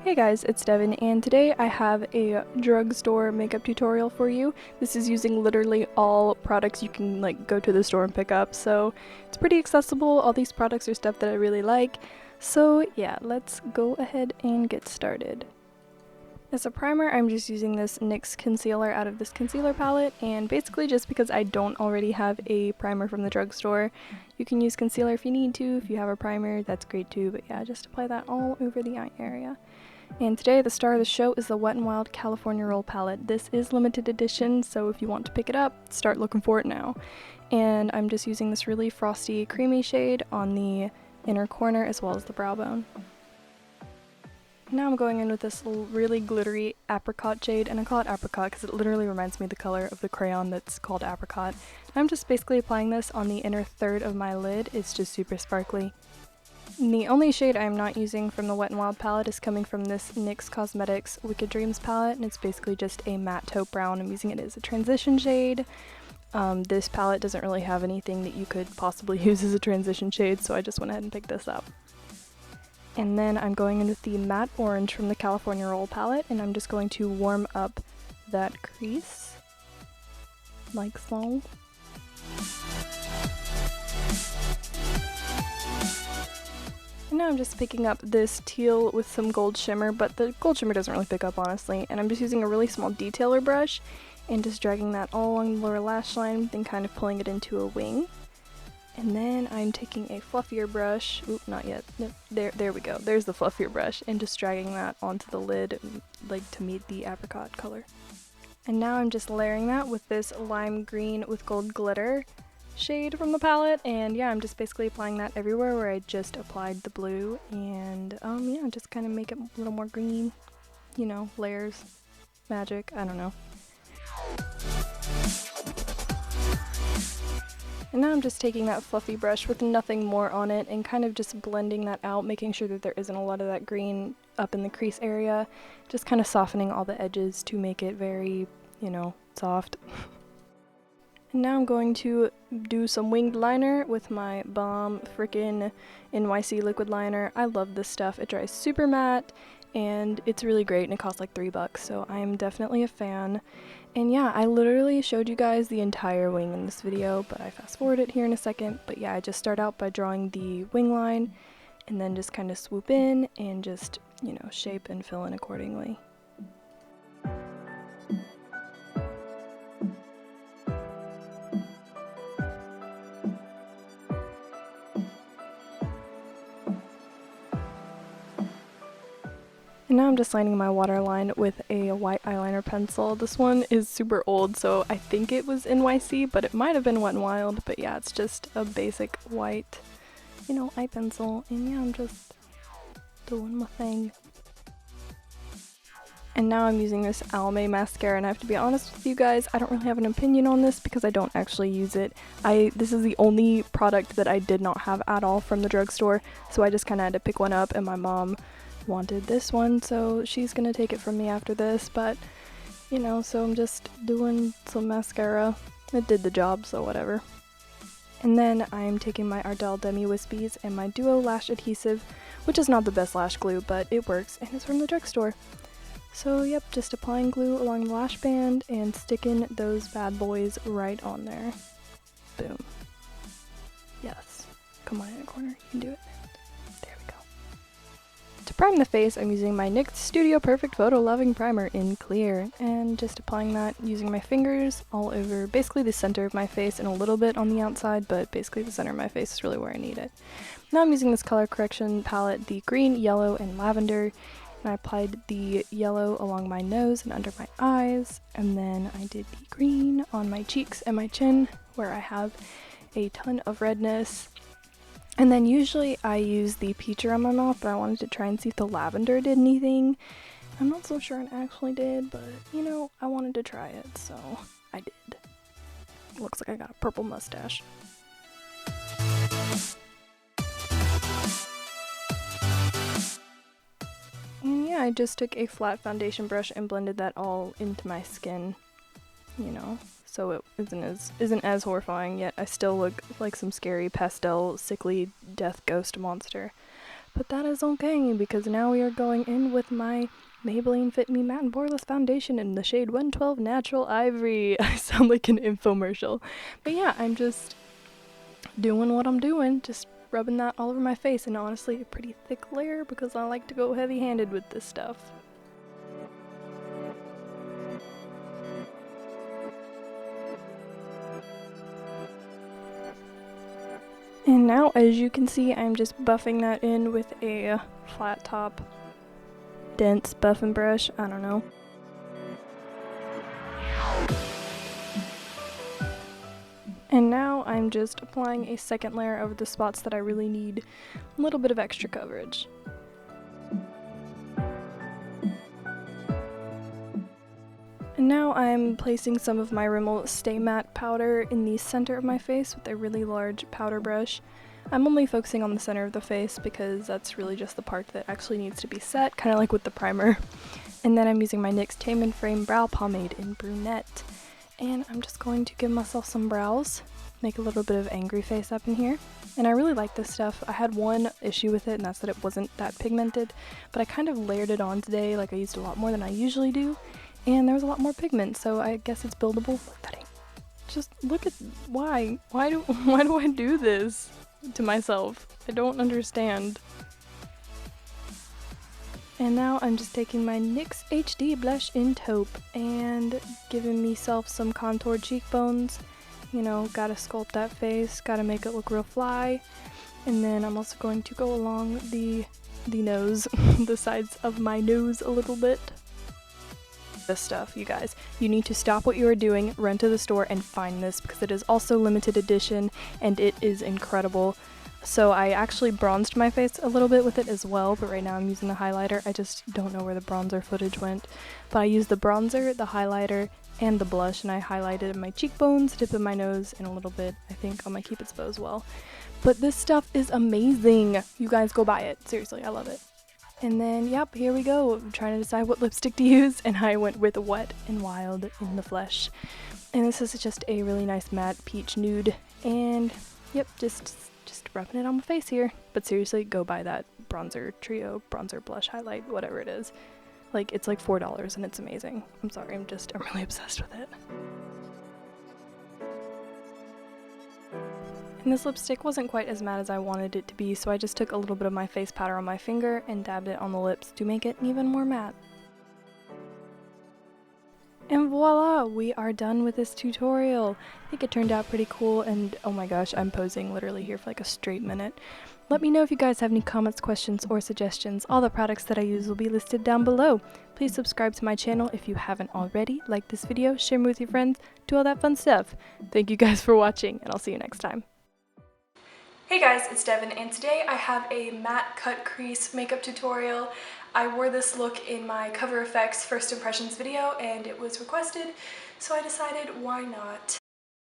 Hey guys, it's Devin, and today I have a drugstore makeup tutorial for you. This is using literally all products you can go to the store and pick up, so it's pretty accessible. All these products are stuff that I really like. So yeah, let's go ahead and get started. As a primer, I'm just using this NYX concealer out of this concealer palette, and basically just because I don't already have a primer from the drugstore. You can use concealer if you need to. If you have a primer, that's great too, but yeah, just apply that all over the eye area. And today the star of the show is the Wet n Wild California Roll palette. This is limited edition, so if you want to pick it up, start looking for it now. And I'm just using this really frosty creamy shade on the inner corner as well as the brow bone. Now I'm going in with this really glittery apricot shade, and I call it apricot because it literally reminds me of the color of the crayon that's called apricot. I'm just basically applying this on the inner third of my lid. It's just super sparkly. The only shade I'm not using from the Wet n Wild palette is coming from this NYX Cosmetics Wicked Dreams palette, and it's basically just a matte taupe brown. I'm using it as a transition shade. This palette doesn't really have anything that you could possibly use as a transition shade, so I just went ahead and picked this up. And then I'm going in with the matte orange from the California Roll palette, and I'm just going to warm up that crease, like so. And now I'm just picking up this teal with some gold shimmer, but the gold shimmer doesn't really pick up honestly, and I'm just using a really small detailer brush and just dragging that all along the lower lash line, then kind of pulling it into a wing. And then I'm taking a fluffier brush, oop, not yet, no, there we go, there's the fluffier brush, and just dragging that onto the lid, to meet the apricot color. And now I'm just layering that with this lime green with gold glitter shade from the palette, and yeah, I'm just basically applying that everywhere where I just applied the blue, and yeah, just kind of make it a little more green, you know, layers, magic, I don't know. And now I'm just taking that fluffy brush with nothing more on it and kind of just blending that out, making sure that there isn't a lot of that green up in the crease area, just kind of softening all the edges to make it very, you know, soft. And now I'm going to do some winged liner with my Bomb frickin' NYC liquid liner. I love this stuff. It dries super matte and it's really great, and it costs like $3, so I am definitely a fan. And yeah, I literally showed you guys the entire wing in this video, but I fast forward it here in a second. But yeah, I just start out by drawing the wing line and then just kind of swoop in and just, you know, shape and fill in accordingly. And now I'm just lining my waterline with a white eyeliner pencil. This one is super old, so I think it was NYC, but it might have been Wet n Wild. But yeah, it's just a basic white, you know, eye pencil. And yeah, I'm just doing my thing. And now I'm using this Almay mascara, and I have to be honest with you guys, I don't really have an opinion on this because I don't actually use it. This is the only product that I did not have at all from the drugstore, so I just kind of had to pick one up, and my mom wanted this one, so she's gonna take it from me after this. But you know, so I'm just doing some mascara. It did the job, so whatever. And then I'm taking my Ardell Demi Wispies and my Duo Lash Adhesive, which is not the best lash glue, but it works, and it's from the drugstore. So yep, just applying glue along the lash band and sticking those bad boys right on there. Boom. Yes. Come on, in the corner, you can do it. To prime the face, I'm using my NYX Studio Perfect Photo Loving Primer in clear, and just applying that using my fingers all over basically the center of my face and a little bit on the outside, but basically the center of my face is really where I need it. Now I'm using this color correction palette, the green, yellow, and lavender, and I applied the yellow along my nose and under my eyes, and then I did the green on my cheeks and my chin where I have a ton of redness. And then usually I use the peach around my mouth, but I wanted to try and see if the lavender did anything. I'm not so sure it actually did, but you know, I wanted to try it, so I did. Looks like I got a purple mustache. And yeah, I just took a flat foundation brush and blended that all into my skin, you know, so it isn't as horrifying, yet I still look like some scary pastel, sickly death ghost monster. But that is okay, because now we are going in with my Maybelline Fit Me Matte and Poreless Foundation in the shade 112 Natural Ivory. I sound like an infomercial. But yeah, I'm just doing what I'm doing, just rubbing that all over my face, and honestly a pretty thick layer because I like to go heavy-handed with this stuff. And now, as you can see, I'm just buffing that in with a flat top, dense buffing brush, I don't know. And now I'm just applying a second layer over the spots that I really need a little bit of extra coverage. And now I'm placing some of my Rimmel Stay Matte powder in the center of my face with a really large powder brush. I'm only focusing on the center of the face because that's really just the part that actually needs to be set, kind of like with the primer. And then I'm using my NYX Tame Frame Brow Pomade in Brunette. And I'm just going to give myself some brows, make a little bit of angry face up in here. And I really like this stuff. I had one issue with it, and that's that it wasn't that pigmented, but I kind of layered it on today, like I used a lot more than I usually do. And there was a lot more pigment, so I guess it's buildable. Look, that ain't. Just look at why do I do this to myself? I don't understand. And now I'm just taking my NYX HD blush in taupe and giving myself some contoured cheekbones. You know, gotta sculpt that face, gotta make it look real fly. And then I'm also going to go along the nose, the sides of my nose a little bit. This stuff, you guys, you need to stop what you are doing, run to the store and find this because it is also limited edition and it is incredible. So I actually bronzed my face a little bit with it as well, but right now I'm using the highlighter. I just don't know where the bronzer footage went, but I used the bronzer, the highlighter, and the blush, and I highlighted my cheekbones, tip of my nose, and a little bit, I think, on my Cupid's bow as well. But this stuff is amazing. You guys go buy it. Seriously, I love it. And then, yep, here we go. I'm trying to decide what lipstick to use, and I went with Wet n Wild in the Flesh. And this is just a really nice matte peach nude, and yep, just rubbing it on my face here. But seriously, go buy that bronzer trio, bronzer blush highlight, whatever it is. Like, it's like $4 and it's amazing. I'm sorry, I'm really obsessed with it. And this lipstick wasn't quite as matte as I wanted it to be, so I just took a little bit of my face powder on my finger and dabbed it on the lips to make it even more matte. And voila! We are done with this tutorial. I think it turned out pretty cool, and oh my gosh, I'm posing literally here for like a straight minute. Let me know if you guys have any comments, questions, or suggestions. All the products that I use will be listed down below. Please subscribe to my channel if you haven't already. Like this video, share it with your friends, do all that fun stuff. Thank you guys for watching, and I'll see you next time. Hey guys, it's Devin, and today I have a matte cut crease makeup tutorial. I wore this look in my Cover FX First Impressions video, and it was requested, so I decided why not.